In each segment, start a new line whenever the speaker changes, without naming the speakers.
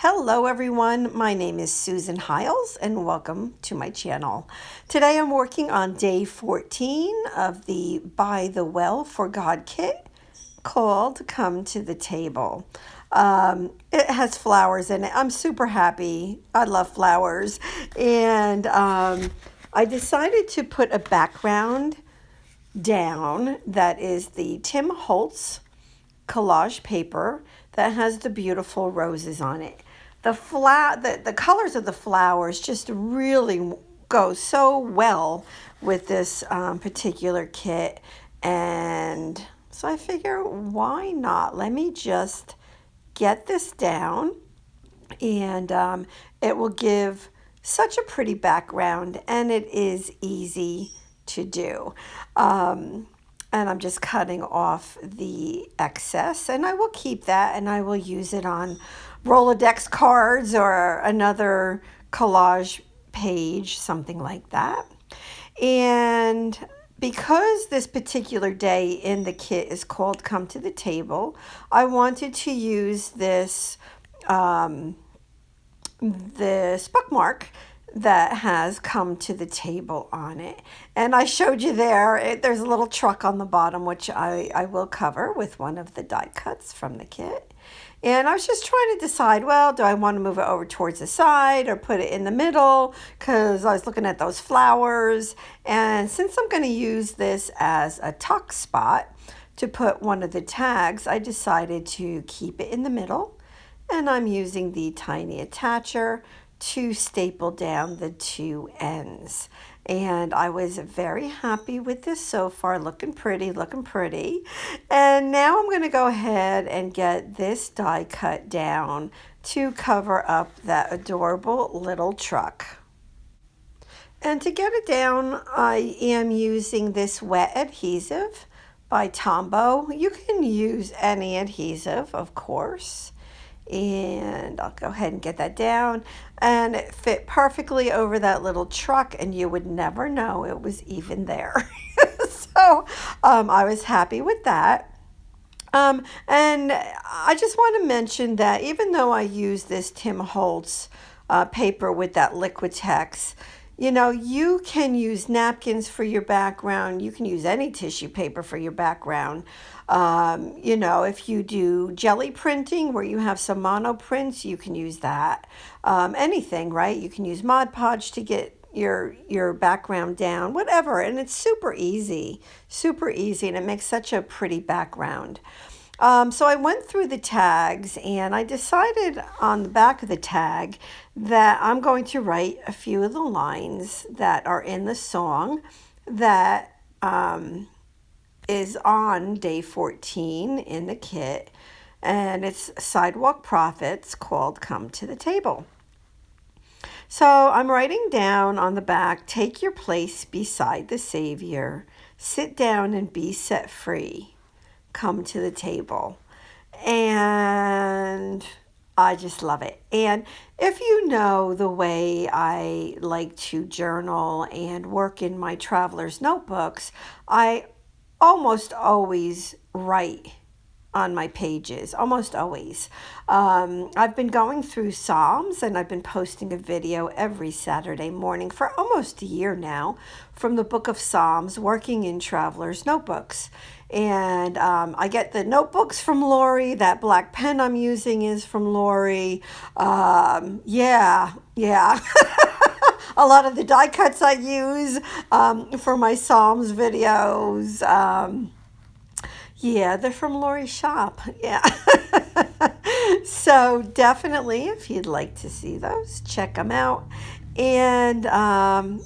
Hello everyone, my name is Susan Hiles and welcome to my channel. Today I'm working on day 14 of the By the Well for God kit called Come to the Table. It has flowers in it. I'm super happy. I love flowers. And I decided to put a background down that is the Tim Holtz collage paper that has the beautiful roses on it. The colors of the flowers just really go so well with this particular kit, and so I figure, why not? Let me just get this down, and it will give such a pretty background, and it is easy to do. And I'm just cutting off the excess, and I will keep that, and I will use it on Rolodex cards or another collage page, something like that. And because this particular day in the kit is called Come to the Table, I wanted to use this bookmark that has Come to the Table on it. And I showed you there's a little truck on the bottom, which I will cover with one of the die cuts from the kit. And I was just trying to decide, well, do I want to move it over towards the side or put it in the middle? Because I was looking at those flowers. And since I'm going to use this as a tuck spot to put one of the tags, I decided to keep it in the middle. And I'm using the tiny attacher to staple down the two ends. And I was very happy with this so far. Looking pretty. And now I'm going to go ahead and get this die cut down to cover up that adorable little truck. And to get it down, I am using this wet adhesive by Tombow. You can use any adhesive, of course. And I'll go ahead and get that down, and it fit perfectly over that little truck, and you would never know it was even there. So I was happy with that. And I just want to mention that even though I use this Tim Holtz paper with that Liquitex, you can use napkins for your background. You can use any tissue paper for your background. If you do jelly printing where you have some mono prints, you can use that. Anything, right? You can use Mod Podge to get your background down, whatever. And it's super easy, and it makes such a pretty background. So I went through the tags, and I decided on the back of the tag that I'm going to write a few of the lines that are in the song that is on day 14 in the kit, and it's Sidewalk Prophets called Come to the Table. So I'm writing down on the back, take your place beside the Savior, sit down and be set free. Come to the table. And I just love it. And if you know the way I like to journal and work in my traveler's notebooks, I almost always write on my pages, almost always. I've been going through Psalms, and I've been posting a video every Saturday morning for almost a year now from the book of Psalms, working in traveler's notebooks. And I get the notebooks from Lori. That black pen I'm using is from Lori. Yeah. A lot of the die cuts I use for my Psalms videos. Yeah, they're from Lori's shop. Yeah. So definitely, if you'd like to see those, check them out. And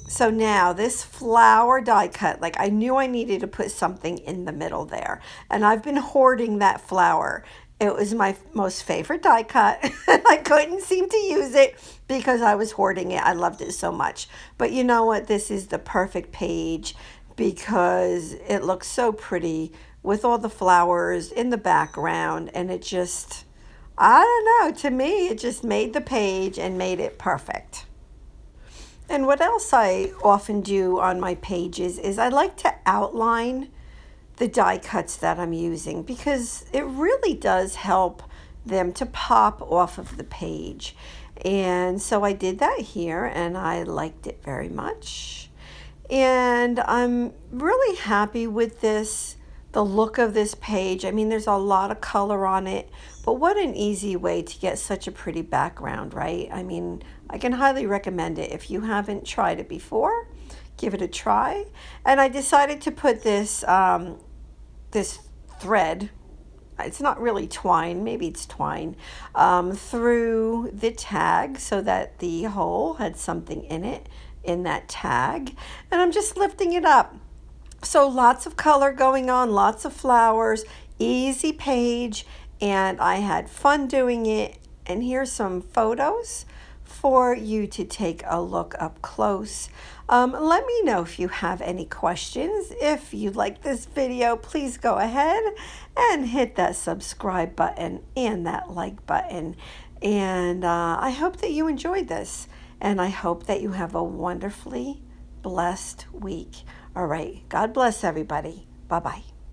so now this flower die cut, like I knew I needed to put something in the middle there. And I've been hoarding that flower. It was my most favorite die cut. I couldn't seem to use it because I was hoarding it. I loved it so much. But you know what? This is the perfect page because it looks so pretty with all the flowers in the background. And it just, I don't know, to me, it just made the page and made it perfect. And what else I often do on my pages is I like to outline the die cuts that I'm using because it really does help them to pop off of the page. And so I did that here, and I liked it very much. And I'm really happy with this, the look of this page. I mean, there's a lot of color on it, but what an easy way to get such a pretty background, right? I mean, I can highly recommend it. If you haven't tried it before, give it a try. And I decided to put this this thread, it's not really twine, maybe it's twine, through the tag so that the hole had something in it, in that tag. And I'm just lifting it up. So lots of color going on, lots of flowers, easy page, and I had fun doing it. And here's some photos for you to take a look up close. Let me know if you have any questions. If you like this video, please go ahead and hit that subscribe button and that like button. And I hope that you enjoyed this, and I hope that you have a wonderfully blessed week. All right. God bless everybody. Bye-bye.